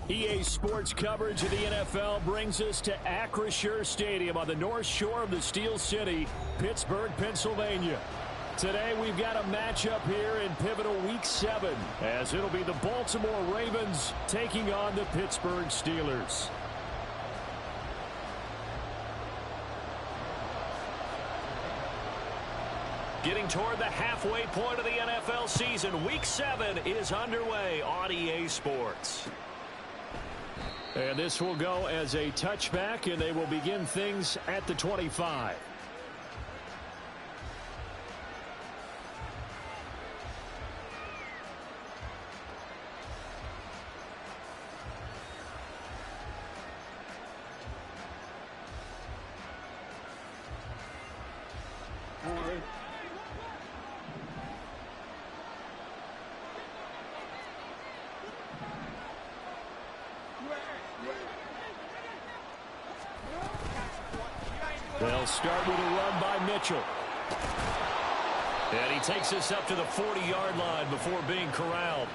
EA Sports coverage of the NFL brings us to Acrisure Stadium on the north shore of the Steel City, Pittsburgh, Pennsylvania. Today we've got a matchup here in pivotal Week 7, as it'll be the Baltimore Ravens taking on the Pittsburgh Steelers. Getting toward the halfway point of the NFL season, Week 7 is underway on EA Sports. And this will go as a touchback, and they will begin things at the 25. They'll start with a run by Mitchell. And he takes us up to the 40-yard line before being corralled.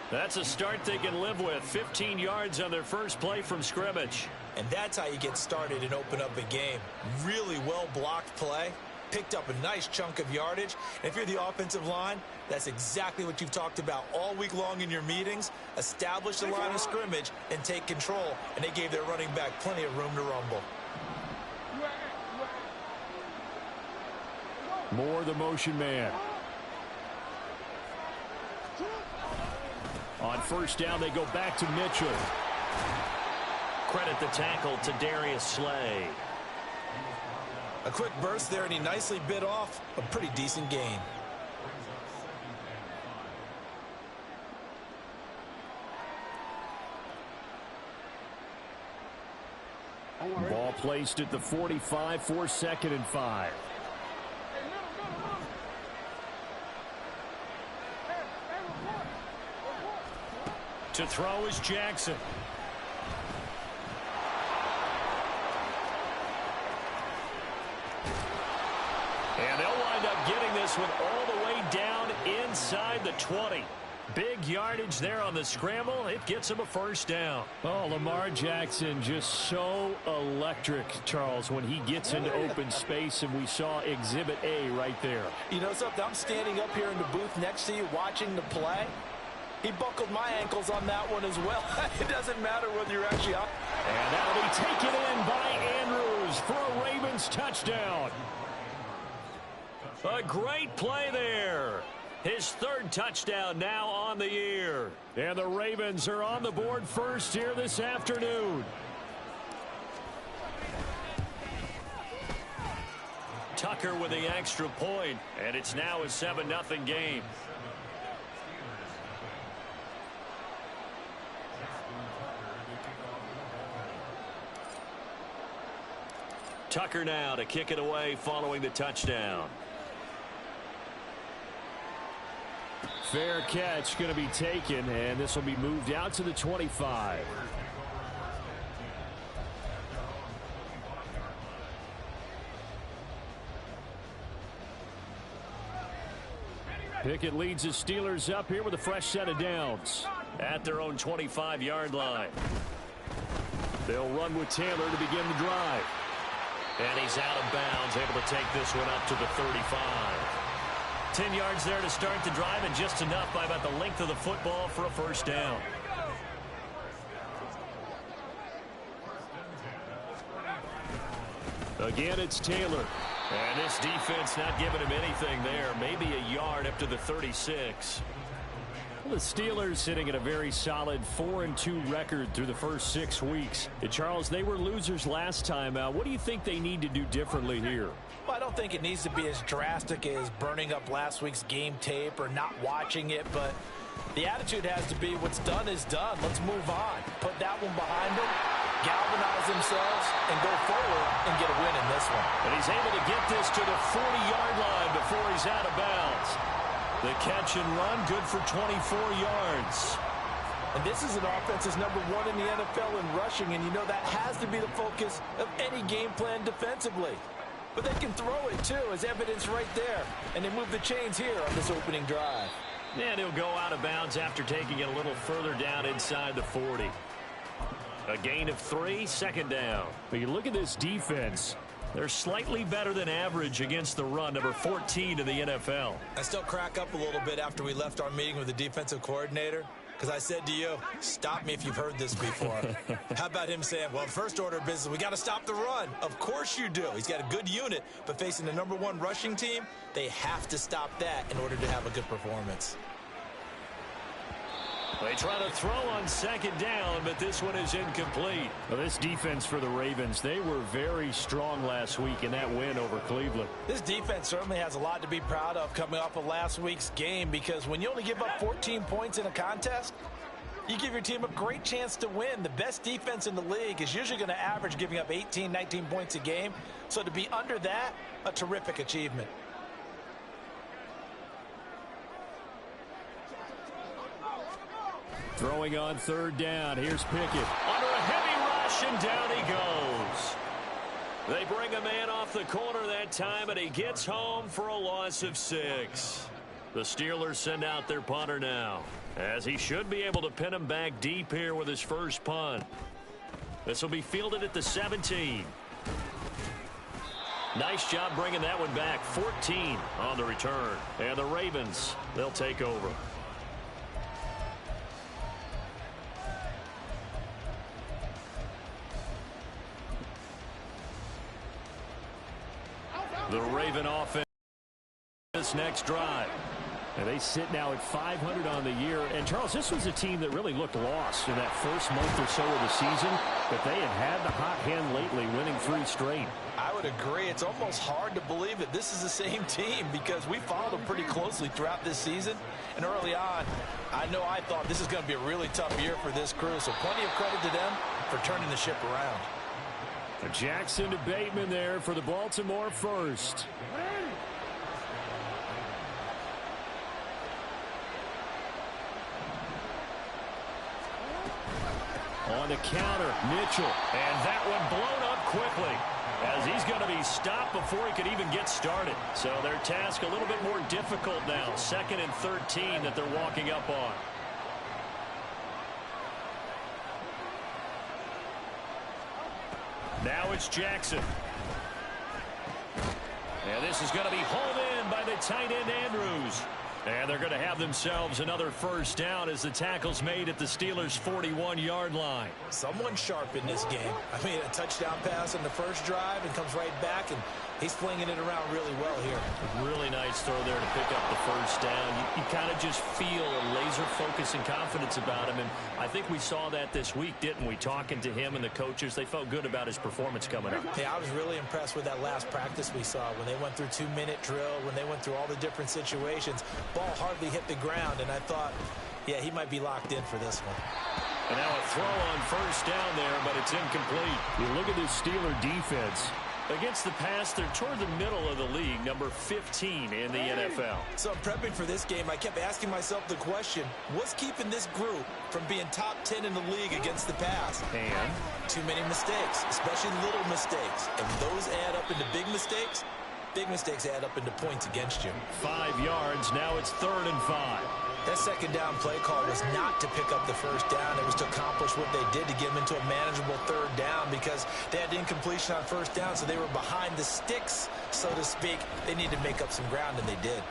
That's a start they can live with. 15 yards on their first play from scrimmage. And that's how you get started and open up a game. Really well-blocked play. Picked up a nice chunk of yardage. And if you're the offensive line, that's exactly what you've talked about all week long in your meetings. Establish the line of scrimmage and take control. And they gave their running back plenty of room to rumble. Moore, the motion man. On first down, they go back to Mitchell. Credit the tackle to Darius Slay. A quick burst there, and he nicely bit off a pretty decent gain. Ball placed at the 45 for 2nd and 5. To throw is Jackson. And they'll wind up getting this one all the way down inside the 20. Big yardage there on the scramble. It gets him a first down. Oh, Lamar Jackson just so electric, Charles, when he gets into open space, and we saw Exhibit A right there. You know something? I'm standing up here in the booth next to you watching the play. He buckled my ankles on that one as well. It doesn't matter whether you're actually out. And that'll be taken in by Andrews for a Ravens touchdown. A great play there. His 3rd touchdown now on the year. And the Ravens are on the board first here this afternoon. Tucker with the extra point, and it's now a 7-0 game. Tucker now to kick it away following the touchdown. Fair catch going to be taken, and this will be moved out to the 25. Pickett leads the Steelers up here with a fresh set of downs at their own 25-yard line. They'll run with Taylor to begin the drive. And he's out of bounds, able to take this one up to the 35. 10 yards there to start the drive, and just enough by about the length of the football for a first down. Again, it's Taylor. And this defense not giving him anything there. Maybe a yard up to the 36. The Steelers sitting at a very solid 4-2 record through the first 6 weeks. Charles, they were losers last time out. What do you think they need to do differently here? Well, I don't think it needs to be as drastic as burning up last week's game tape or not watching it, but the attitude has to be what's done is done. Let's move on. Put that one behind them, galvanize themselves, and go forward and get a win in this one. And he's able to get this to the 40-yard line before he's out of bounds. The catch and run, good for 24 yards. And this is an offense that's #1 in the NFL in rushing, and you know that has to be the focus of any game plan defensively. But they can throw it, too, as evidence right there. And they move the chains here on this opening drive. And he'll go out of bounds after taking it a little further down inside the 40. A gain of 3, second down. But you look at this defense. They're slightly better than average against the run, number 14 in the NFL. I still crack up a little bit after we left our meeting with the defensive coordinator, because I said to you, stop me if you've heard this before. How about him saying, well, first order of business, we got to stop the run. Of course you do. He's got a good unit, but facing the #1 rushing team, they have to stop that in order to have a good performance. They try to throw on second down, but this one is incomplete. Well, this defense for the Ravens, they were very strong last week in that win over Cleveland. This defense certainly has a lot to be proud of coming off of last week's game, because when you only give up 14 points in a contest, you give your team a great chance to win. The best defense in the league is usually going to average giving up 18, 19 points a game. So to be under that, a terrific achievement. Throwing on third down. Here's Pickett. Under a heavy rush, and down he goes. They bring a man off the corner that time, and he gets home for a loss of 6. The Steelers send out their punter now, as he should be able to pin him back deep here with his first punt. This will be fielded at the 17. Nice job bringing that one back. 14 on the return. And the Ravens, they'll take over. The Raven offense this next drive. And they sit now at 500 on the year. And, Charles, this was a team that really looked lost in that first month or so of the season. But they had the hot hand lately, winning 3 straight. I would agree. It's almost hard to believe that this is the same team, because we followed them pretty closely throughout this season. And early on, I thought this is going to be a really tough year for this crew. So plenty of credit to them for turning the ship around. Jackson to Bateman there for the Baltimore first. On the counter, Mitchell. And that one blown up quickly, as he's going to be stopped before he could even get started. So their task a little bit more difficult now. 2nd and 13 that they're walking up on. Now it's Jackson. And this is going to be hauled in by the tight end Andrews. And they're going to have themselves another first down as the tackle's made at the Steelers' 41-yard line. Someone sharp in this game. I mean, a touchdown pass in the first drive and comes right back, and he's flinging it around really well here. Really nice throw there to pick up the first down. You kind of just feel a laser focus and confidence about him, and I think we saw that this week, didn't we? Talking to him and the coaches, they felt good about his performance coming up. Yeah, I was really impressed with that last practice we saw when they went through 2-minute drill, when they went through all the different situations. Ball hardly hit the ground, and I thought, yeah, he might be locked in for this one. And now a throw on first down there, but it's incomplete. You look at this Steeler defense. Against the pass, they're toward the middle of the league, number 15 in the NFL. So prepping for this game, I kept asking myself the question, what's keeping this group from being top 10 in the league against the pass? And? Too many mistakes, especially little mistakes. And those add up into big mistakes. Big mistakes add up into points against you. 5 yards. Now it's 3rd and 5. That second down play call was not to pick up the first down. It was to accomplish what they did to get them into a manageable 3rd down, because they had incompletion on first down, so they were behind the sticks, so to speak. They needed to make up some ground, and they did.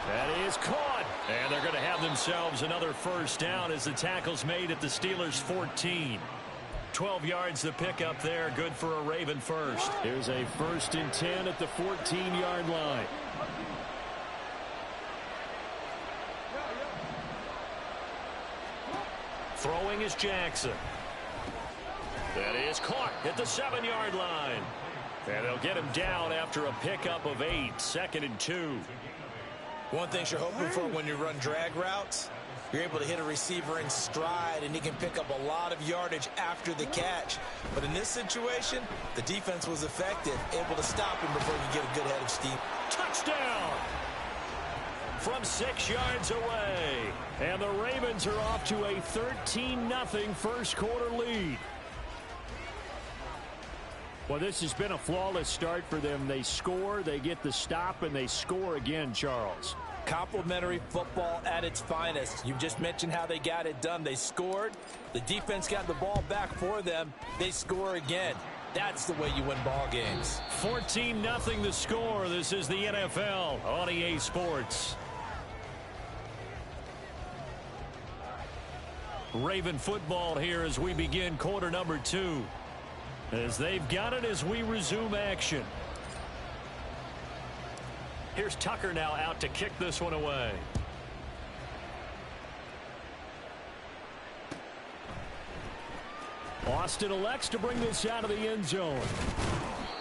That is caught. And they're going to have themselves another first down as the tackle's made at the Steelers' 14. 12 yards the pickup there. Good for a Raven first. Here's a 1st and 10 at the 14-yard line. Throwing is Jackson. That is caught at the 7-yard line. And they'll get him down after a pickup of 8. 2nd and 2. One thing you're hoping for when you run drag routes, you're able to hit a receiver in stride, and he can pick up a lot of yardage after the catch. But in this situation, the defense was effective, able to stop him before he could get a good head of steam. Touchdown! From 6 yards away. And the Ravens are off to a 13-0 first quarter lead. Well, this has been a flawless start for them. They score, they get the stop, and they score again, Charles. Complimentary football at its finest. You just mentioned how they got it done. They scored. The defense got the ball back for them. They score again. That's the way you win ball games. 14-0 the score. This is the NFL on EA Sports. Raven football here as we begin quarter number 2. As they've got it as we resume action. Here's Tucker now out to kick this one away. Austin elects to bring this out of the end zone.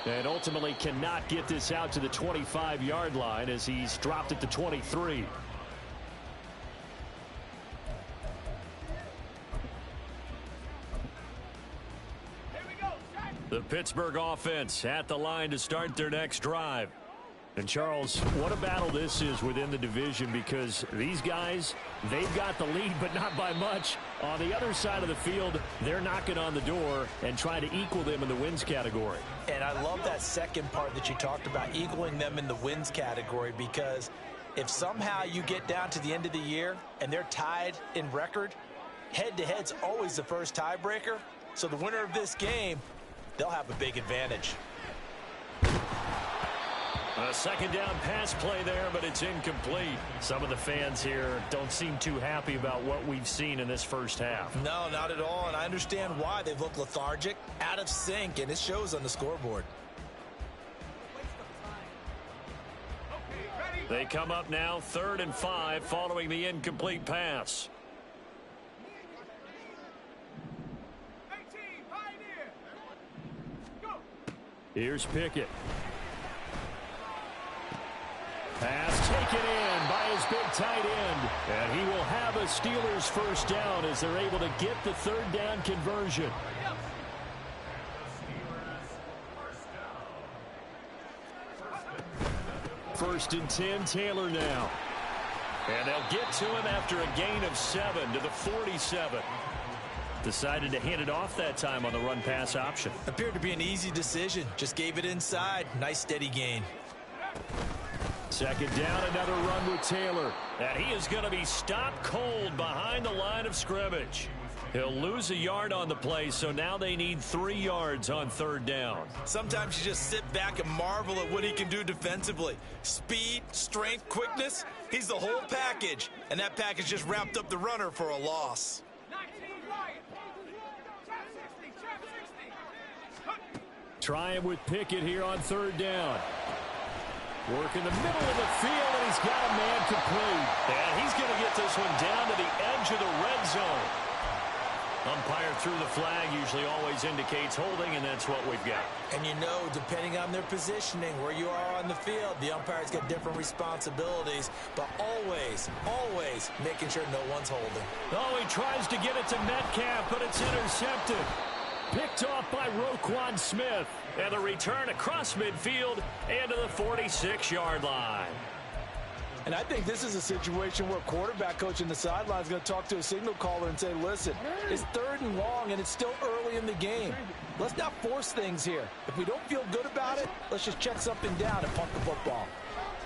And ultimately cannot get this out to the 25-yard line as he's dropped it to 23. The Pittsburgh offense at the line to start their next drive. And, Charles, what a battle this is within the division because these guys, they've got the lead, but not by much. On the other side of the field, they're knocking on the door and trying to equal them in the wins category. And I love that second part that you talked about, equaling them in the wins category, because if somehow you get down to the end of the year and they're tied in record, head-to-head's always the first tiebreaker. So the winner of this game, they'll have a big advantage. A second down pass play there, but it's incomplete. Some of the fans here don't seem too happy about what we've seen in this first half. No, not at all, and I understand why. They've looked lethargic, out of sync, and it shows on the scoreboard. They come up now 3rd and 5 following the incomplete pass. Here's Pickett. Pass taken in by his big tight end. And he will have a Steelers first down as they're able to get the 3rd down conversion. First and 10, Taylor now. And they'll get to him after a gain of 7 to the 47. Decided to hand it off that time on the run-pass option. Appeared to be an easy decision. Just gave it inside. Nice steady gain. Second down, another run with Taylor. And he is going to be stopped cold behind the line of scrimmage. He'll lose a yard on the play, so now they need 3 yards on 3rd down. Sometimes you just sit back and marvel at what he can do defensively. Speed, strength, quickness. He's the whole package. And that package just wrapped up the runner for a loss. Trying with Pickett here on 3rd down. Work in the middle of the field, and he's got a man complete. And he's going to get this one down to the edge of the red zone. Umpire threw the flag, usually always indicates holding, and that's what we've got. And you know, depending on their positioning, where you are on the field, the umpires get different responsibilities, but always, always making sure no one's holding. Oh, he tries to get it to Metcalf, but it's intercepted. Picked off by Roquan Smith. And the return across midfield and to the 46-yard line. And I think this is a situation where quarterback coach in the sideline is going to talk to a signal caller and say, listen, it's 3rd and long and it's still early in the game. Let's not force things here. If we don't feel good about it, let's just check something down and punt the football.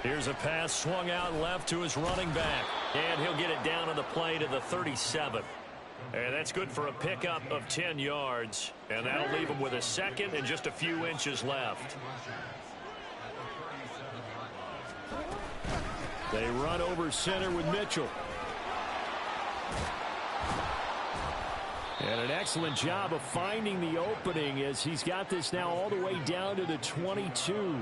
Here's a pass swung out left to his running back. And he'll get it down on the play to the 37. And that's good for a pickup of 10 yards. And that'll leave him with a second and just a few inches left. They run over center with Mitchell. And an excellent job of finding the opening as he's got this now all the way down to the 22.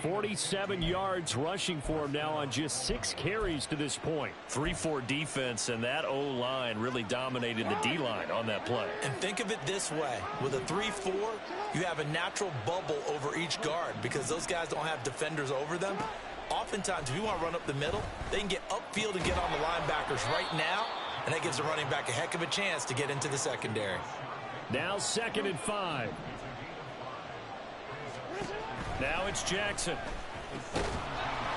47 yards rushing for him now on just 6 carries to this point. 3-4 defense, and that O-line really dominated the D-line on that play. And think of it this way. With a 3-4, you have a natural bubble over each guard because those guys don't have defenders over them. Oftentimes, if you want to run up the middle, they can get upfield and get on the linebackers right now, and that gives the running back a heck of a chance to get into the secondary. Now 2nd and 5. Now it's Jackson.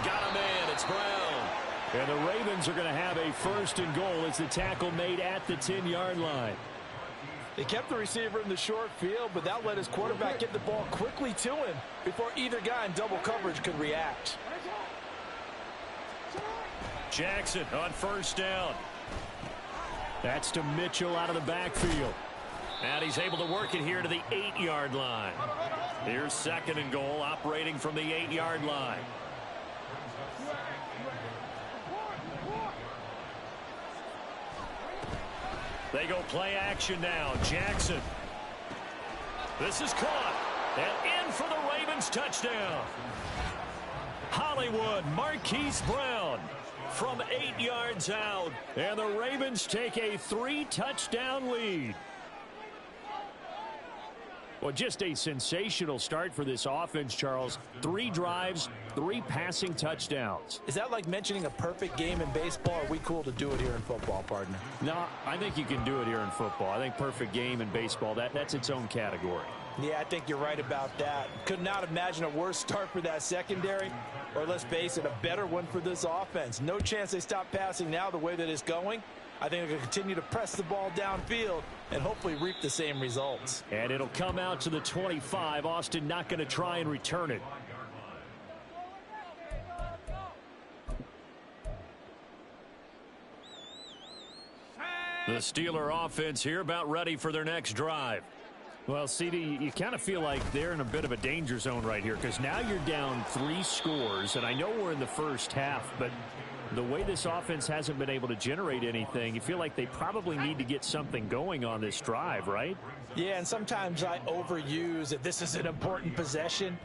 Got a man. It's Brown. And the Ravens are going to have a 1st and goal as the tackle made at the 10-yard line. They kept the receiver in the short field, but that let his quarterback get the ball quickly to him before either guy in double coverage could react. Jackson on first down. That's to Mitchell out of the backfield. And he's able to work it here to the 8-yard line. Here's second and goal, operating from the 8-yard line. They go play action now. Jackson. This is caught. And in for the Ravens touchdown. Hollywood, Marquise Brown from 8 yards out. And the Ravens take a 3-touchdown lead. Well, just a sensational start for this offense, Charles. 3 drives, 3 passing touchdowns. Is that like mentioning a perfect game in baseball? Or are we cool to do it here in football, partner? No, I think you can do it here in football. I think perfect game in baseball, that's its own category. Yeah, I think you're right about that. Could not imagine a worse start for that secondary, or let's face it, a better one for this offense. No chance they stop passing now the way that it's going. I think they're going to continue to press the ball downfield and hopefully reap the same results. And it'll come out to the 25. Austin not going to try and return it. The Steeler offense here about ready for their next drive. Well, CD, you kind of feel like they're in a bit of a danger zone right here because now you're down 3 scores, and I know we're in the first half, but the way this offense hasn't been able to generate anything, you feel like they probably need to get something going on this drive, right? Yeah, and sometimes I overuse that this is an important possession,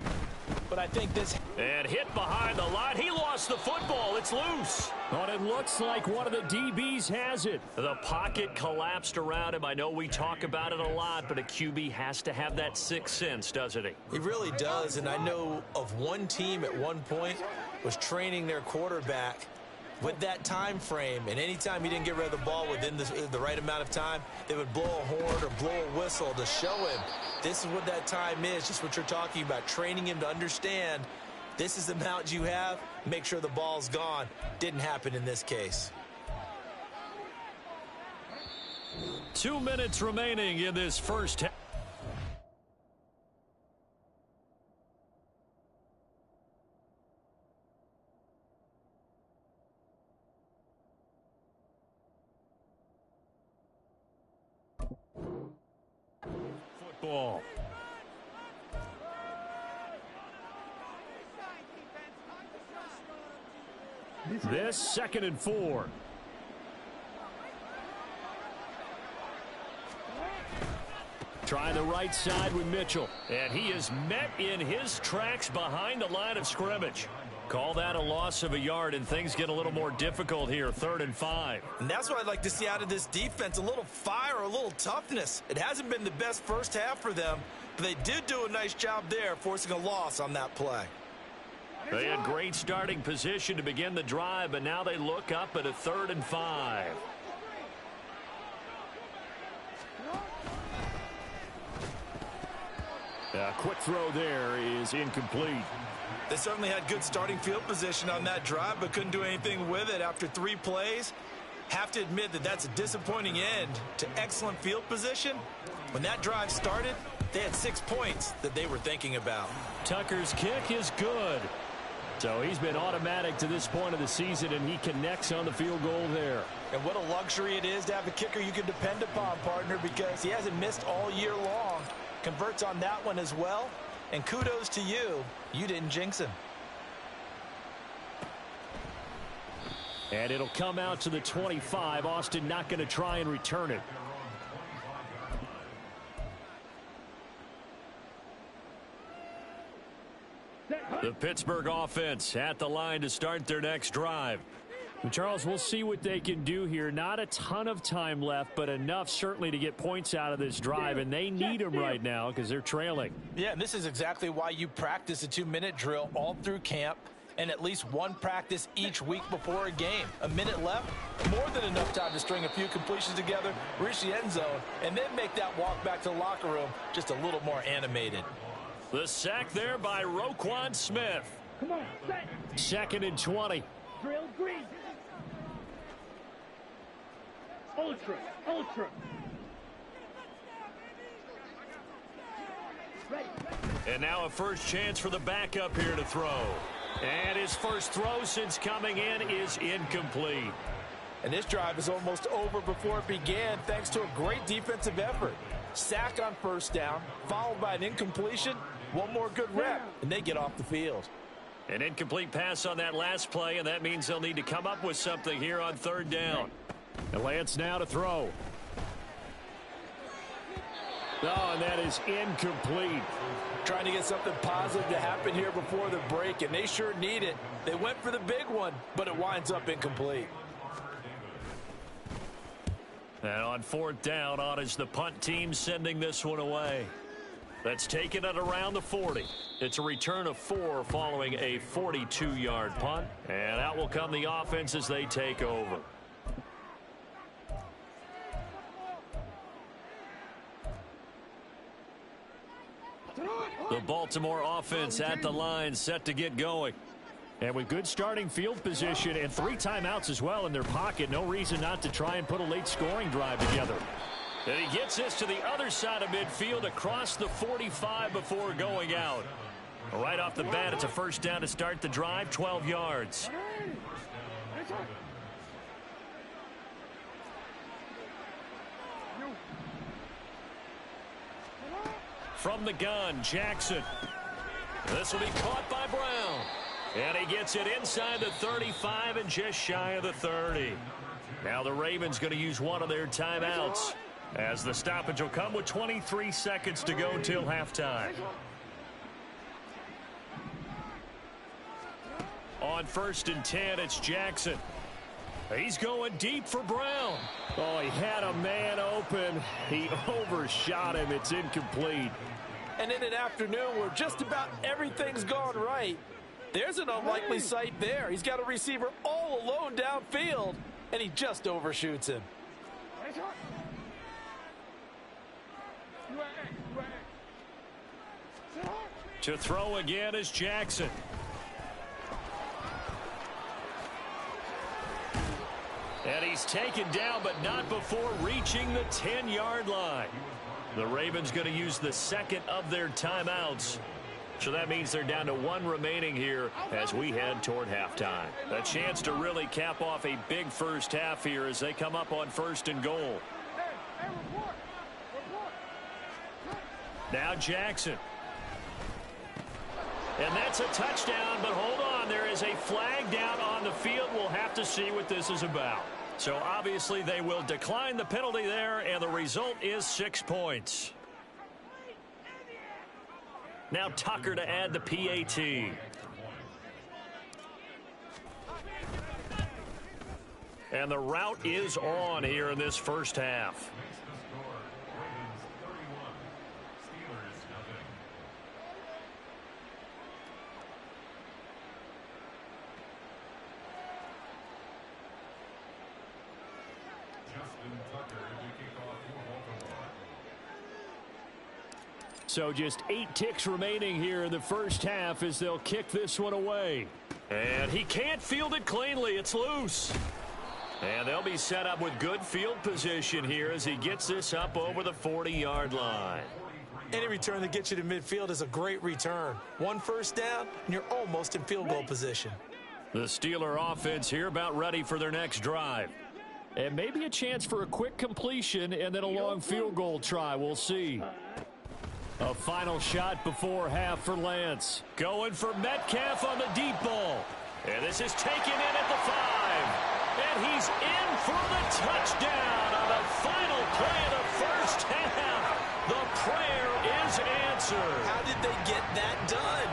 but I think this... And hit behind the line. He lost the football. It's loose. But it looks like one of the DBs has it. The pocket collapsed around him. I know we talk about it a lot, but a QB has to have that sixth sense, doesn't he? He really does, and I know of one team at one point was training their quarterback with that time frame, and anytime he didn't get rid of the ball within the right amount of time, they would blow a horn or blow a whistle to show him this is what that time is, just what you're talking about, training him to understand this is the amount you have, make sure the ball's gone. Didn't happen in this case. 2 minutes remaining in this first half. Football. This 2nd and 4. Try the right side with Mitchell. And he is met in his tracks behind the line of scrimmage. Call that a loss of a yard, and things get a little more difficult here, 3rd and 5. And that's what I'd like to see out of this defense, a little fire, a little toughness. It hasn't been the best first half for them, but they did do a nice job there, forcing a loss on that play. They had great starting position to begin the drive, but now they look up at a 3rd and 5. A quick throw there is incomplete. They certainly had good starting field position on that drive, but couldn't do anything with it after 3 plays. Have to admit that that's a disappointing end to excellent field position. When that drive started, they had 6 points that they were thinking about. Tucker's kick is good. So he's been automatic to this point of the season, and he connects on the field goal there. And what a luxury it is to have a kicker you can depend upon, partner, because he hasn't missed all year long. Converts on that one as well. And kudos to you. You didn't jinx him. And it'll come out to the 25. Austin not going to try and return it. The Pittsburgh offense at the line to start their next drive. And Charles, we'll see what they can do here. Not a ton of time left, but enough certainly to get points out of this drive, and they need them right now because they're trailing. Yeah, and this is exactly why you practice a 2-minute drill all through camp and at least one practice each week before a game. A minute left, more than enough time to string a few completions together, reach the end zone, and then make that walk back to the locker room just a little more animated. The sack there by Roquan Smith. Come on, set. 2nd and 20. Drill green. Ultra. And now a first chance for the backup here to throw. And his first throw since coming in is incomplete. And this drive is almost over before it began thanks to a great defensive effort. Sack on first down, followed by an incompletion. One more good rep, and they get off the field. An incomplete pass on that last play, and that means they'll need to come up with something here on third down. And Lance now to throw. Oh, and that is incomplete. Trying to get something positive to happen here before the break, and they sure need it. They went for the big one, but it winds up incomplete. And on fourth down, on is the punt team sending this one away. That's taken at around the 40. It's a return of 4 following a 42-yard punt. And out will come the offense as they take over. The Baltimore offense at the line, set to get going. And with good starting field position and 3 timeouts as well in their pocket, no reason not to try and put a late scoring drive together. And he gets this to the other side of midfield across the 45 before going out. Right off the bat, it's a first down to start the drive, 12 yards. From the gun, Jackson. This will be caught by Brown. And he gets it inside the 35 and just shy of the 30. Now the Ravens going to use one of their timeouts, as the stoppage will come with 23 seconds to go till halftime. On 1st and 10, it's Jackson. He's going deep for Brown. Oh, he had a man open. He overshot him. It's incomplete. And in an afternoon where just about everything's gone right, there's an unlikely sight there. He's got a receiver all alone downfield, and he just overshoots him. To throw again is Jackson. And he's taken down, but not before reaching the 10-yard line. The Ravens going to use the second of their timeouts. So that means they're down to 1 remaining here as we head toward halftime. A chance to really cap off a big first half here as they come up on 1st and goal. Now Jackson. And that's a touchdown, but hold on. There is a flag down on the field. We'll have to see what this is about. So obviously they will decline the penalty there, and the result is 6 points. Now Tucker to add the PAT. And the route is on here in this first half. So just 8 ticks remaining here in the first half as they'll kick this one away. And he can't field it cleanly. It's loose. And they'll be set up with good field position here as he gets this up over the 40-yard line. Any return that gets you to midfield is a great return. 1 first down, and you're almost in field goal position. The Steeler offense here about ready for their next drive. And maybe a chance for a quick completion and then a long field goal try. We'll see. A final shot before half for Lance. Going for Metcalf on the deep ball. And this is taken in at the 5. And he's in for the touchdown on the final play of the first half. The prayer is answered. How did they get that done?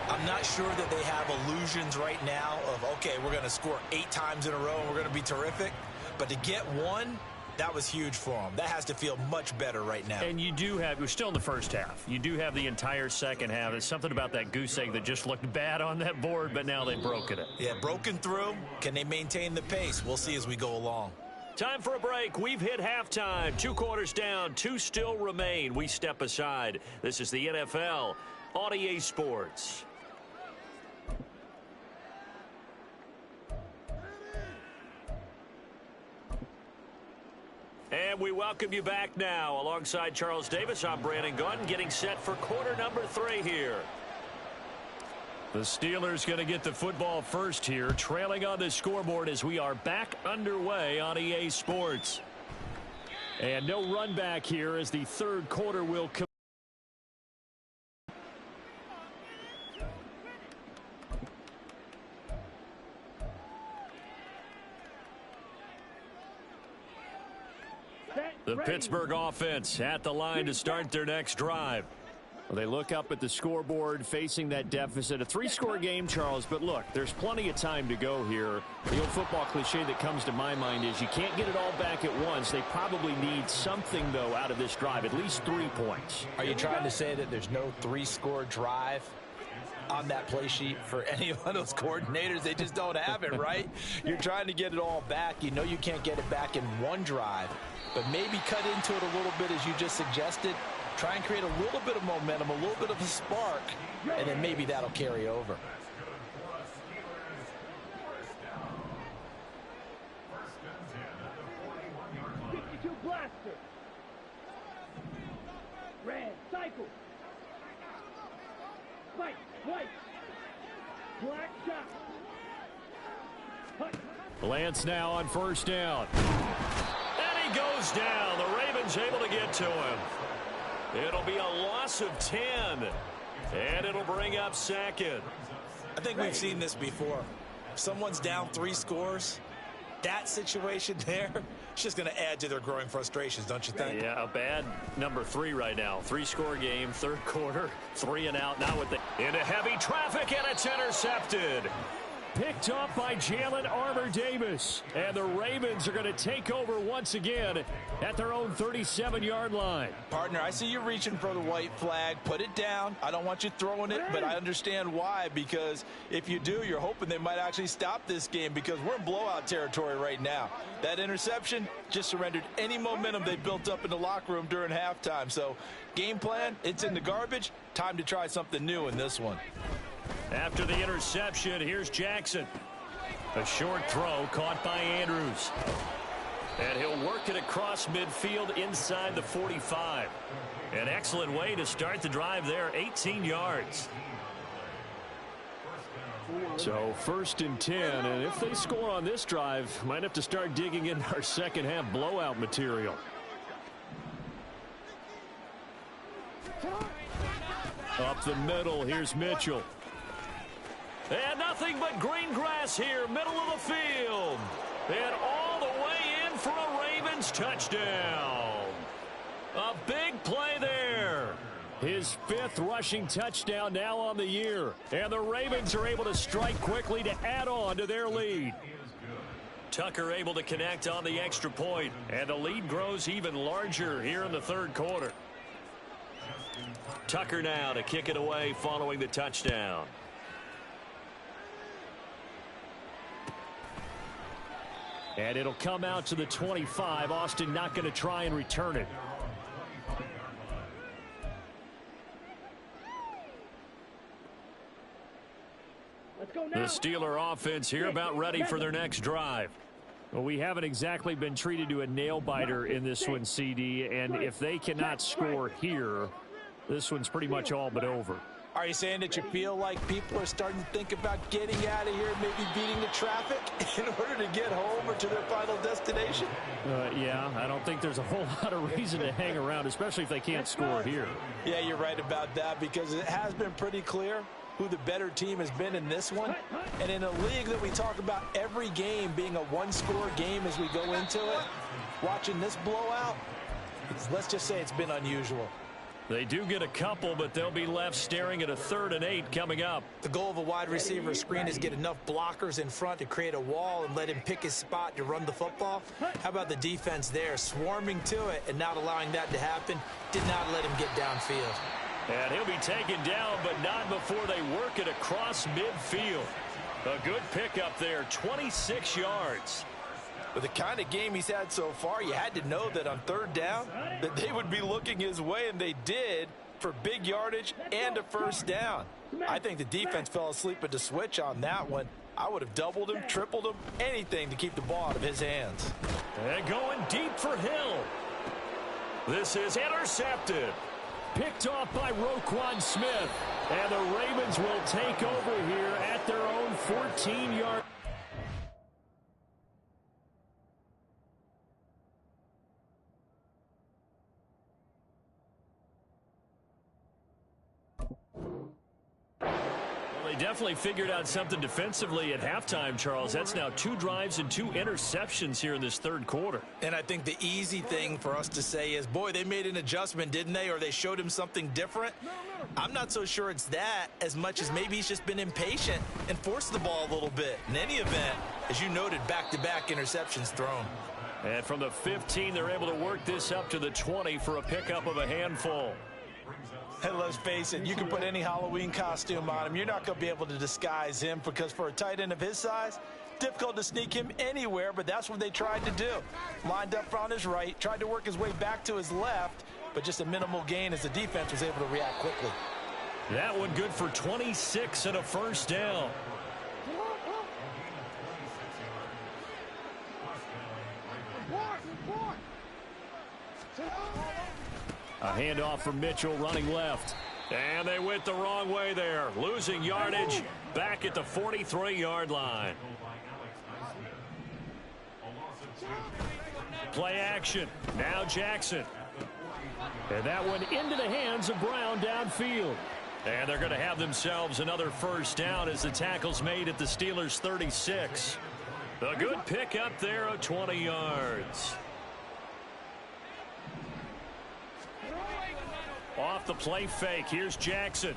I'm not sure that they have illusions right now of, okay, we're going to score 8 times in a row and we're going to be terrific. But to get one, that was huge for them. That has to feel much better right now. And you do have, we're still in the first half. You do have the entire second half. There's something about that goose egg that just looked bad on that board, but now they've broken it. Yeah, broken through. Can they maintain the pace? We'll see as we go along. Time for a break. We've hit halftime. 2 quarters down. 2 still remain. We step aside. This is the NFL on EA Sports. And we welcome you back now. Alongside Charles Davis, I'm Brandon Gunn, getting set for quarter number 3 here. The Steelers going to get the football first here, trailing on the scoreboard as we are back underway on EA Sports. And no run back here as the third quarter will come. The Pittsburgh offense at the line to start their next drive. Well, they look up at the scoreboard facing that deficit. A three-score game, Charles, but look, there's plenty of time to go here. The old football cliche that comes to my mind is you can't get it all back at once. They probably need something, though, out of this drive, at least 3 points. Are you trying to say that there's no three-score drive on that play sheet for any of those coordinators? They just don't have it, right? You're trying to get it all back. You know you can't get it back in one drive, but maybe cut into it a little bit as you just suggested. Try and create a little bit of momentum, a little bit of a spark, and then maybe that'll carry over. 52 blaster. Red, cycle. White, white. Black shot. Lance now on first down. And he goes down. The Ravens able to get to him. It'll be a loss of 10. And it'll bring up second. I think we've seen this before. If someone's down 3 scores, that situation there, it's just going to add to their growing frustrations, don't you think? Yeah, a bad number 3 right now. 3-score game, third quarter, 3 and out. Now with the into heavy traffic, and it's intercepted. Picked up by Jalen Armour-Davis. And the Ravens are going to take over once again at their own 37-yard line. Partner, I see you reaching for the white flag. Put it down. I don't want you throwing it, but I understand why. Because if you do, you're hoping they might actually stop this game because we're in blowout territory right now. That interception just surrendered any momentum they built up in the locker room during halftime. So game plan, it's in the garbage. Time to try something new in this one. After the interception, here's Jackson. A short throw caught by Andrews. And he'll work it across midfield inside the 45. An excellent way to start the drive there, 18 yards. So 1st and 10, and if they score on this drive, might have to start digging in our second half blowout material. Up the middle, here's Mitchell. And nothing but green grass here, middle of the field. And all the way in for a Ravens touchdown. A big play there. His 5th rushing touchdown now on the year. And the Ravens are able to strike quickly to add on to their lead. Tucker able to connect on the extra point. And the lead grows even larger here in the third quarter. Tucker now to kick it away following the touchdown. And it'll come out to the 25. Austin not going to try and return it. Let's go now. The Steeler offense here about ready for their next drive. Well, we haven't exactly been treated to a nail-biter in this one, CD. And if they cannot score here, this one's pretty much all but over. Are you saying that you feel like people are starting to think about getting out of here, maybe beating the traffic in order to get home or to their final destination? Yeah, I don't think there's a whole lot of reason to hang around, especially if they can't score here. Yeah, you're right about that because it has been pretty clear who the better team has been in this one. And in a league that we talk about every game being a one-score game as we go into it, watching this blowout, let's just say it's been unusual. They do get a couple, but they'll be left staring at a 3rd and 8 coming up. The goal of a wide receiver screen is get enough blockers in front to create a wall and let him pick his spot to run the football. How about the defense there, swarming to it and not allowing that to happen? Did not let him get downfield. And he'll be taken down, but not before they work it across midfield. A good pickup there, 26 yards. With the kind of game he's had so far, you had to know that on 3rd down that they would be looking his way, and they did for big yardage and a 1st down. I think the defense fell asleep at the switch on that one. I would have doubled him, tripled him, anything to keep the ball out of his hands. And going deep for Hill. This is intercepted. picked off by Roquan Smith. And the Ravens will take over here at their own 14-yard. Definitely figured out something defensively at halftime, Charles. That's now 2 drives and 2 interceptions here in this third quarter. And I think the easy thing for us to say is, boy, they made an adjustment, didn't they? Or they showed him something different. I'm not so sure it's that as much as maybe he's just been impatient and forced the ball a little bit. In any event, as you noted, back-to-back interceptions thrown. And from the 15, they're able to work this up to the 20 for a pickup of a handful. Hey, let's face it, you can put any Halloween costume on him. You're not going to be able to disguise him because for a tight end of his size, difficult to sneak him anywhere, but that's what they tried to do. Lined up on his right, tried to work his way back to his left, but just a minimal gain as the defense was able to react quickly. That one good for 26 and a first down. A handoff from Mitchell running left. And they went the wrong way there. Losing yardage back at the 43-yard line. Play action. Now Jackson. And that one into the hands of Brown downfield. And they're going to have themselves another first down as the tackle's made at the Steelers' 36. A good pickup there of 20 yards. Off the play fake. Here's Jackson.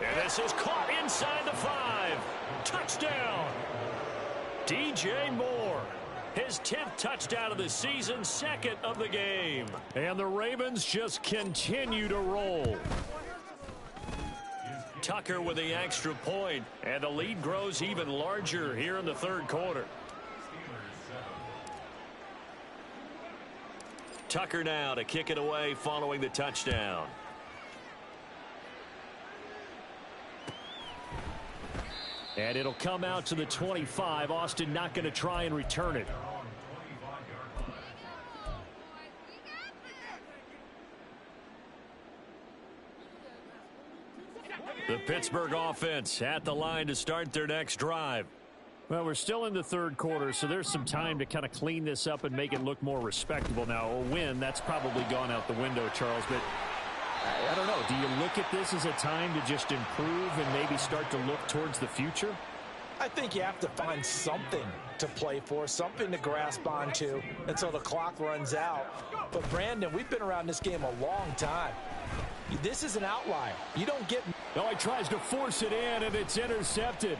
And this is caught inside the 5. Touchdown. DJ Moore. His 10th touchdown of the season, 2nd of the game. And the Ravens just continue to roll. Tucker with the extra point, and the lead grows even larger here in the third quarter. Tucker now to kick it away following the touchdown. And it'll come out to the 25. Austin not going to try and return it. The Pittsburgh offense at the line to start their next drive. Well, we're still in the third quarter, so there's some time to kind of clean this up and make it look more respectable. Now, a win, that's probably gone out the window, Charles, but I don't know. Do you look at this as a time to just improve and maybe start to look towards the future? I think you have to find something to play for, something to grasp onto until the clock runs out. But, Brandon, we've been around this game a long time. This is an outlier. You don't get... No, he tries to force it in, and it's intercepted.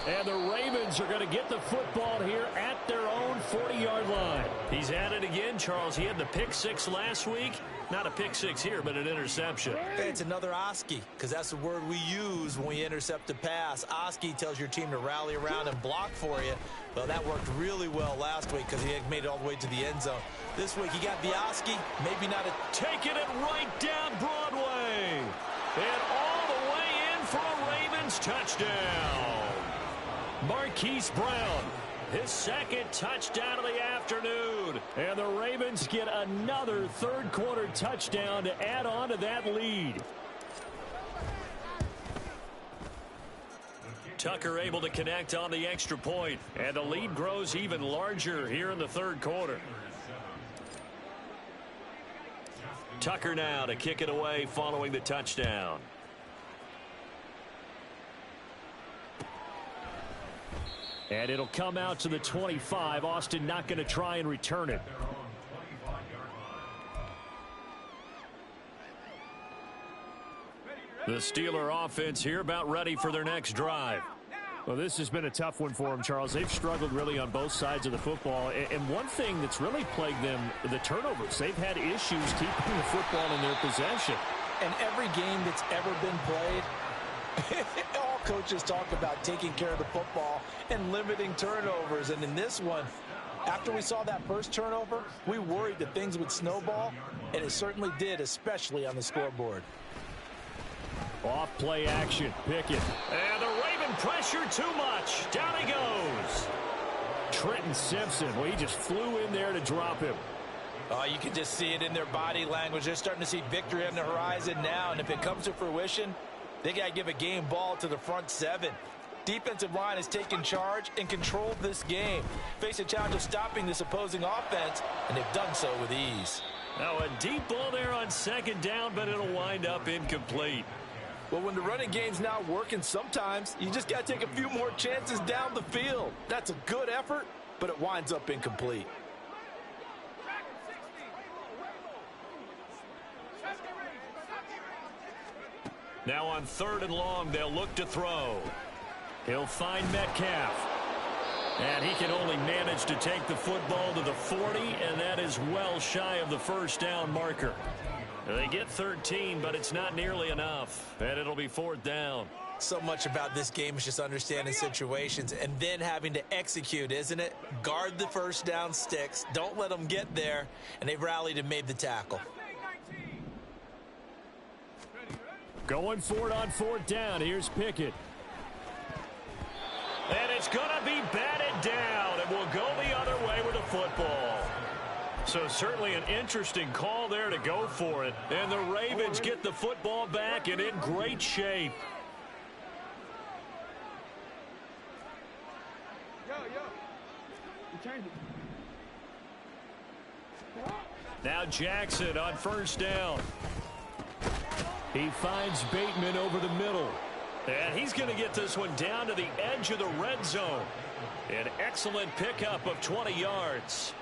And the Ravens are going to get the football here at their own 40-yard line. He's at it again, Charles. He had the pick six last week. Not a pick six here, but an interception. Hey, it's another Oski, because that's the word we use when we intercept a pass. Oski tells your team to rally around and block for you. Well, that worked really well last week because he had made it all the way to the end zone. This week, he got the Oski, maybe not a... Taking it right down Broadway. And all the way in for a Ravens touchdown. Marquise Brown, his 2nd touchdown of the afternoon. And the Ravens get another third quarter touchdown to add on to that lead. Tucker able to connect on the extra point, and the lead grows even larger here in the third quarter. Tucker now to kick it away following the touchdown. And it'll come out to the 25. Austin not going to try and return it. The Steeler offense here about ready for their next drive. Well, this has been a tough one for them, Charles. They've struggled really on both sides of the football. And one thing that's really plagued them, the turnovers. They've had issues keeping the football in their possession. And every game that's ever been played, all coaches talk about taking care of the football and limiting turnovers. And in this one, after we saw that first turnover, we worried that things would snowball, and it certainly did, especially on the scoreboard. Off play action, Pickett. And the Raven pressure too much. Down he goes. Trenton Simpson, well, he just flew in there to drop him. Oh, you can just see it in their body language. They're starting to see victory on the horizon now, and if it comes to fruition, they got to give a game ball to the front seven. Defensive line has taken charge and controlled this game. Face a challenge of stopping this opposing offense, and they've done so with ease. Now a deep ball there on second down, but it'll wind up incomplete. Well, when the running game's not working, sometimes you just got to take a few more chances down the field. That's a good effort, but it winds up incomplete. Now on 3rd and long, they'll look to throw. He'll find Metcalf. And he can only manage to take the football to the 40, and that is well shy of the first down marker. They get 13, but it's not nearly enough, and it'll be 4th down. So much about this game is just understanding situations and then having to execute, isn't it? Guard the first down sticks. Don't let them get there, and they've rallied and made the tackle. Going for it on 4th down. Here's Pickett. And it's going to be batted down, and we'll go the other way with the football. So certainly an interesting call there to go for it. And the Ravens get the football back and in great shape. Now Jackson on 1st down. He finds Bateman over the middle. And he's going to get this one down to the edge of the red zone. An excellent pickup of 20 yards.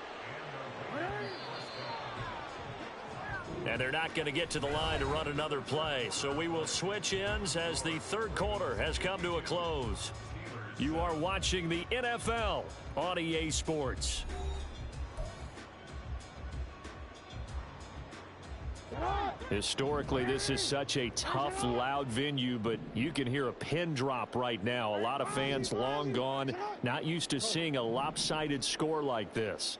And they're not going to get to the line to run another play. So we will switch ends as the 3rd quarter has come to a close. You are watching the NFL on EA Sports. Historically, this is such a tough, loud venue, but you can hear a pin drop right now. A lot of fans long gone, not used to seeing a lopsided score like this.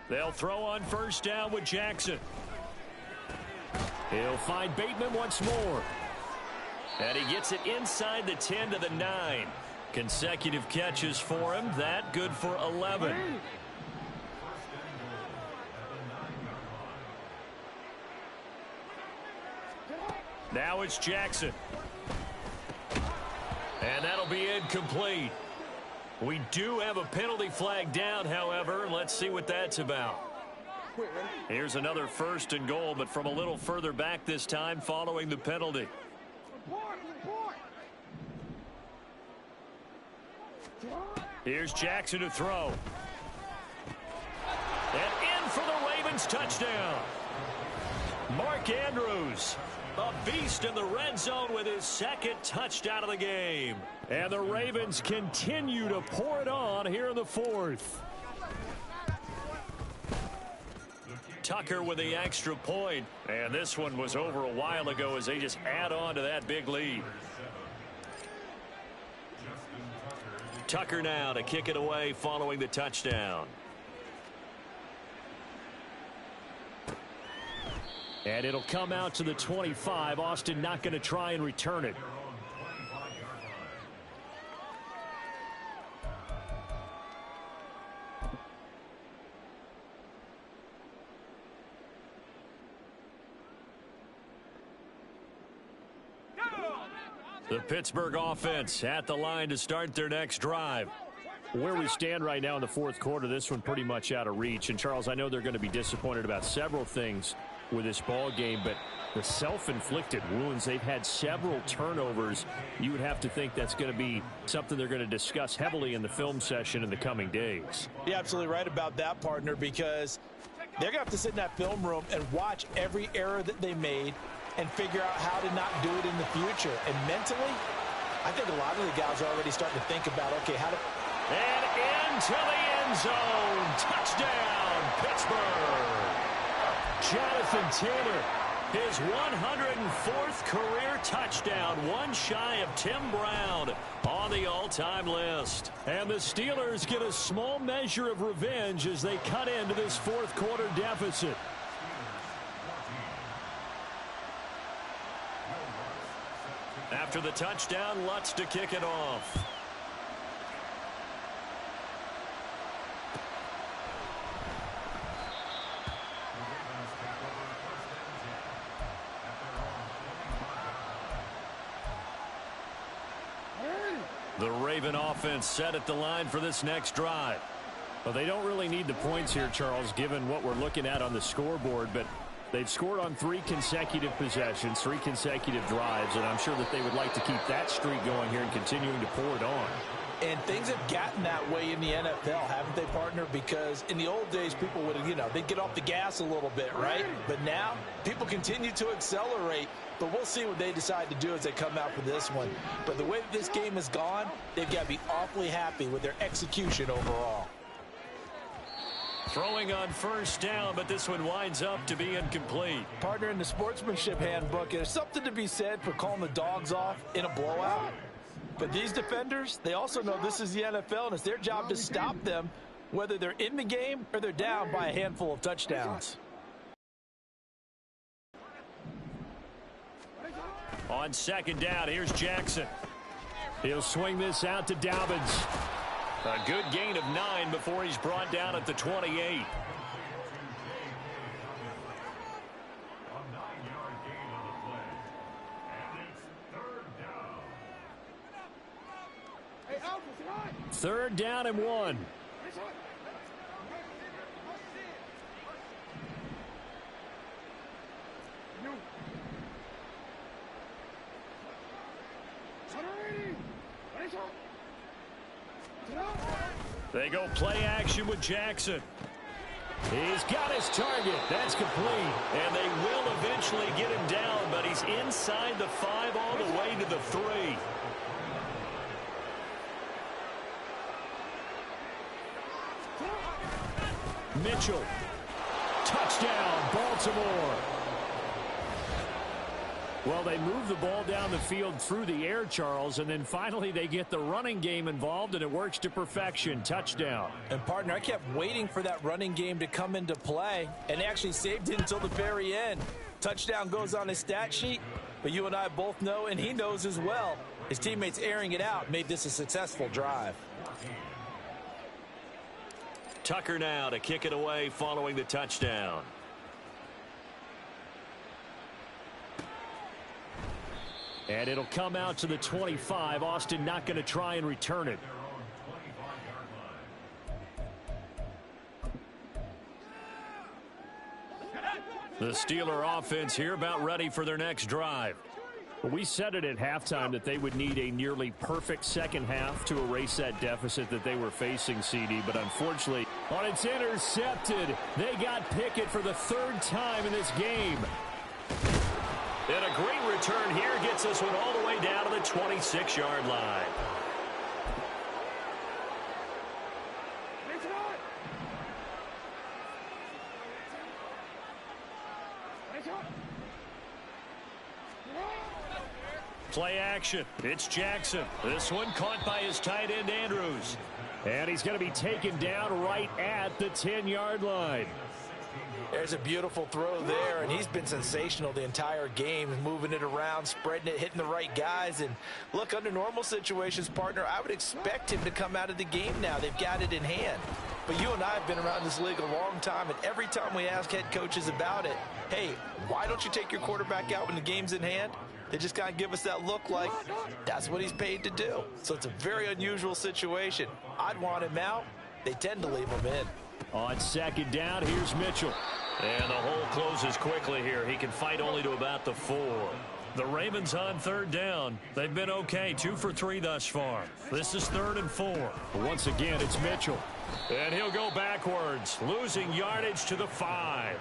They'll throw on 1st down with Jackson. He'll find Bateman once more. And he gets it inside the 10 to the 9. Consecutive catches for him. That good for 11. Now it's Jackson. And that'll be incomplete. We do have a penalty flag down, however. Let's see what that's about. Here's another 1st and goal, but from a little further back this time following the penalty. Here's Jackson to throw. And in for the Ravens touchdown. Mark Andrews, a beast in the red zone with his 2nd touchdown of the game. And the Ravens continue to pour it on here in the 4th. Tucker with the extra point. And this one was over a while ago as they just add on to that big lead. Tucker now to kick it away following the touchdown. And it'll come out to the 25. Austin not going to try and return it. The Pittsburgh offense at the line to start their next drive. Where we stand right now in the 4th quarter, this one pretty much out of reach. And, Charles, I know they're going to be disappointed about several things with this ball game, but the self-inflicted wounds, they've had several turnovers. You would have to think that's going to be something they're going to discuss heavily in the film session in the coming days. You're absolutely right about that, partner, because they're going to have to sit in that film room and watch every error that they made and figure out how to not do it in the future. And mentally, I think a lot of the guys are already starting to think about, okay, how to... And into the end zone. Touchdown, Pittsburgh. Jonathan Taylor, his 104th career touchdown, one shy of Tim Brown on the all-time list. And the Steelers get a small measure of revenge as they cut into this 4th quarter deficit. After the touchdown, Lutz to kick it off. Raven offense set at the line for this next drive. Well, they don't really need the points here, Charles, given what we're looking at on the scoreboard, but they've scored on 3 consecutive possessions, 3 consecutive drives, and I'm sure that they would like to keep that streak going here and continuing to pour it on. And things have gotten that way in the NFL, haven't they, partner? Because in the old days, people would, they'd get off the gas a little bit, right? But now, people continue to accelerate. But we'll see what they decide to do as they come out for this one. But the way that this game has gone, they've got to be awfully happy with their execution overall. Throwing on first down, but this one winds up to be incomplete. Partner, in the sportsmanship handbook, there's something to be said for calling the dogs off in a blowout. But these defenders, they also know this is the NFL, and it's their job to stop them, whether they're in the game or they're down by a handful of touchdowns. On second down, here's Jackson. He'll swing this out to Dobbins. A good gain of 9 before he's brought down at the 28. Third down and 1. They go play action with Jackson. He's got his target. That's complete. And they will eventually get him down, but he's inside the 5 all the way to the 3. Mitchell. Touchdown, Baltimore. Well, they move the ball down the field through the air, Charles, and then finally they get the running game involved, and it works to perfection. Touchdown. And, partner, I kept waiting for that running game to come into play, and they actually saved it until the very end. Touchdown goes on his stat sheet, but you and I both know, and he knows as well, his teammates airing it out made this a successful drive. Tucker now to kick it away following the touchdown. And it'll come out to the 25. Austin not going to try and return it. The Steeler offense here about ready for their next drive. We said it at halftime that they would need a nearly perfect second half to erase that deficit that they were facing, CD. But unfortunately, it's intercepted. They got Pickett for the 3rd time in this game. And a great return here gets this one all the way down to the 26-yard line. Play action. It's Jackson. This one caught by his tight end, Andrews. And he's going to be taken down right at the 10-yard line. There's a beautiful throw there, and he's been sensational the entire game, moving it around, spreading it, hitting the right guys. And look, under normal situations, partner, I would expect him to come out of the game now. They've got it in hand. But you and I have been around this league a long time, and every time we ask head coaches about it, hey, why don't you take your quarterback out when the game's in hand? They just kind of give us that look like that's what he's paid to do. So it's a very unusual situation. I'd want him out. They tend to leave him in. On second down, here's Mitchell. And the hole closes quickly here. He can fight only to about the 4. The Ravens on third down. They've been okay, 2 for 3 thus far. This is 3rd and 4. Once again, it's Mitchell. And he'll go backwards, losing yardage to the 5.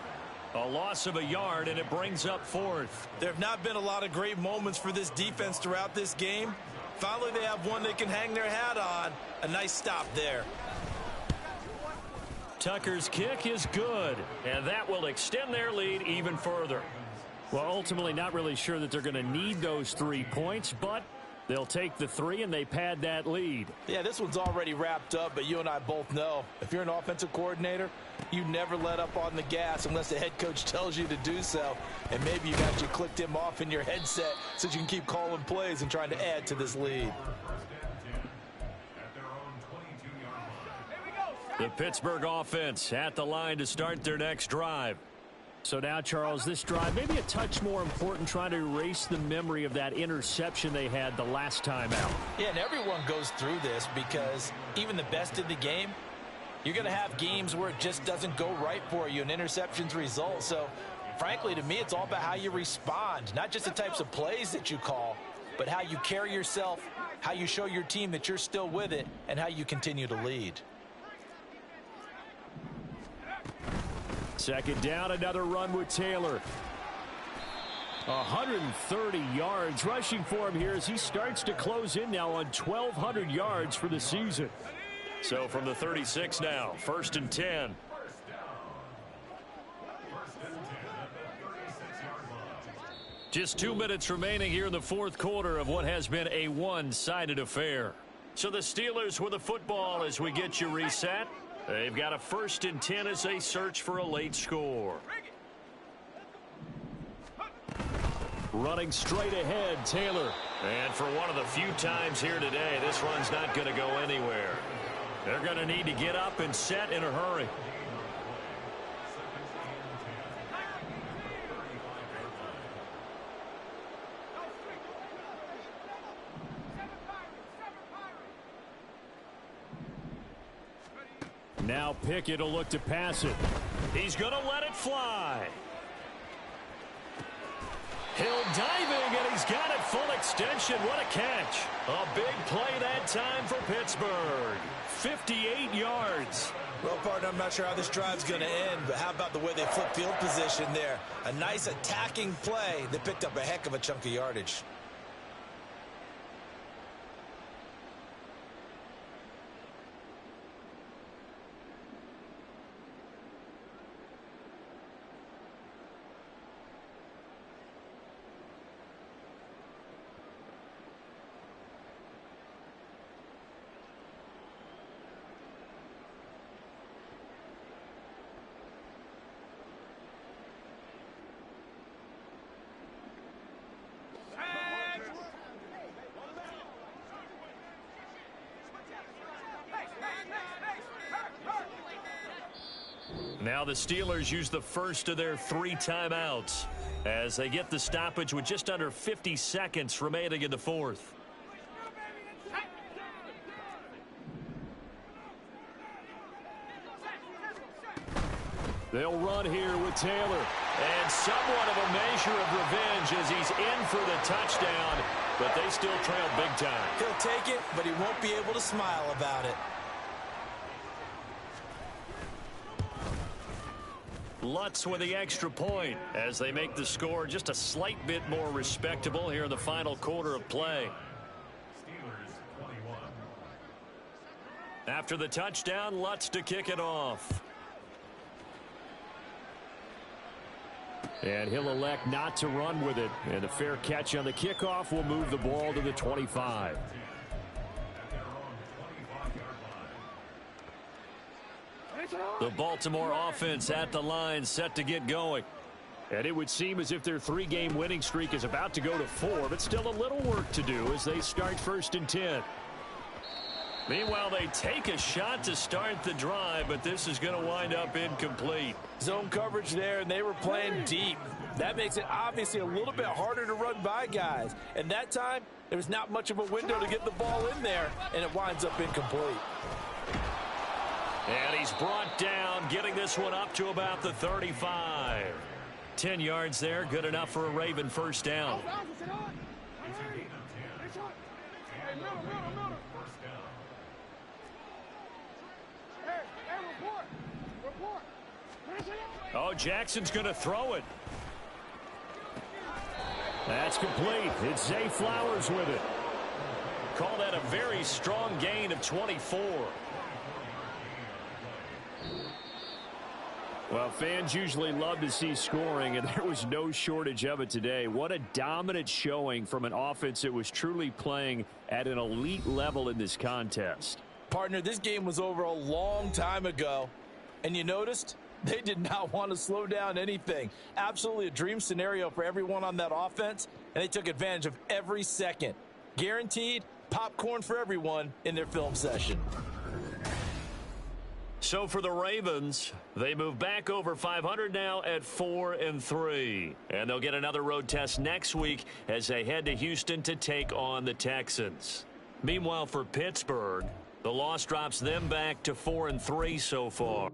A loss of a yard, and it brings up 4th. There have not been a lot of great moments for this defense throughout this game. Finally, they have one they can hang their hat on. A nice stop there. Tucker's kick is good, and that will extend their lead even further. Well, ultimately not really sure that they're going to need those 3 points, but they'll take the 3 and they pad that lead. Yeah, this one's already wrapped up, but you and I both know if you're an offensive coordinator, you never let up on the gas unless the head coach tells you to do so. And maybe you've actually clicked him off in your headset so you can keep calling plays and trying to add to this lead. The Pittsburgh offense at the line to start their next drive. So now, Charles, this drive maybe a touch more important, trying to erase the memory of that interception they had the last time out. Yeah, and everyone goes through this because even the best in the game, you're going to have games where it just doesn't go right for you and interceptions result. So, frankly, to me, it's all about how you respond, not just the types of plays that you call, but how you carry yourself, how you show your team that you're still with it, and how you continue to lead. Second down, another run with Taylor. 130 yards rushing for him here as he starts to close in now on 1,200 yards for the season. So from the 36 now, 1st and 10. Just 2 minutes remaining here in the fourth quarter of what has been a one-sided affair. So the Steelers with the football as we get you reset. They've got a 1st and 10 as they search for a late score. Running straight ahead, Taylor. And for one of the few times here today, this run's not going to go anywhere. They're going to need to get up and set in a hurry. Now Pickett will look to pass it. He's going to let it fly. Hill diving, and he's got it full extension. What a catch. A big play that time for Pittsburgh. 58 yards. Well, partner, I'm not sure how this drive's going to end, but how about the way they flip field position there? A nice attacking play that picked up a heck of a chunk of yardage. Now the Steelers use the first of their 3 timeouts as they get the stoppage with just under 50 seconds remaining in the fourth. They'll run here with Taylor. And somewhat of a measure of revenge as he's in for the touchdown, but they still trail big time. He'll take it, but he won't be able to smile about it. Lutz with the extra point as they make the score just a slight bit more respectable here in the final quarter of play. After the touchdown, Lutz to kick it off. And he'll elect not to run with it. And the fair catch on the kickoff will move the ball to the 25. The Baltimore offense at the line, set to get going. And it would seem as if their 3-game winning streak is about to go to 4, but still a little work to do as they start 1st and 10. Meanwhile, they take a shot to start the drive, but this is going to wind up incomplete. Zone coverage there, and they were playing deep. That makes it obviously a little bit harder to run by guys. And that time, there was not much of a window to get the ball in there, and it winds up incomplete. And he's brought down, getting this one up to about the 35. 10 yards there, good enough for a Raven first down. Oh, Jackson's going to throw it. That's complete. It's Zay Flowers with it. Call that a very strong gain of 24. Well, fans usually love to see scoring, and there was no shortage of it today. What a dominant showing from an offense that was truly playing at an elite level in this contest. Partner, this game was over a long time ago, and you noticed they did not want to slow down anything. Absolutely a dream scenario for everyone on that offense, and they took advantage of every second. Guaranteed popcorn for everyone in their film session. So So for the Ravens, they move back over 500 now at 4-3. And they'll get another road test next week as they head to Houston to take on the Texans. Meanwhile, for Pittsburgh, the loss drops them back to 4-3 so far.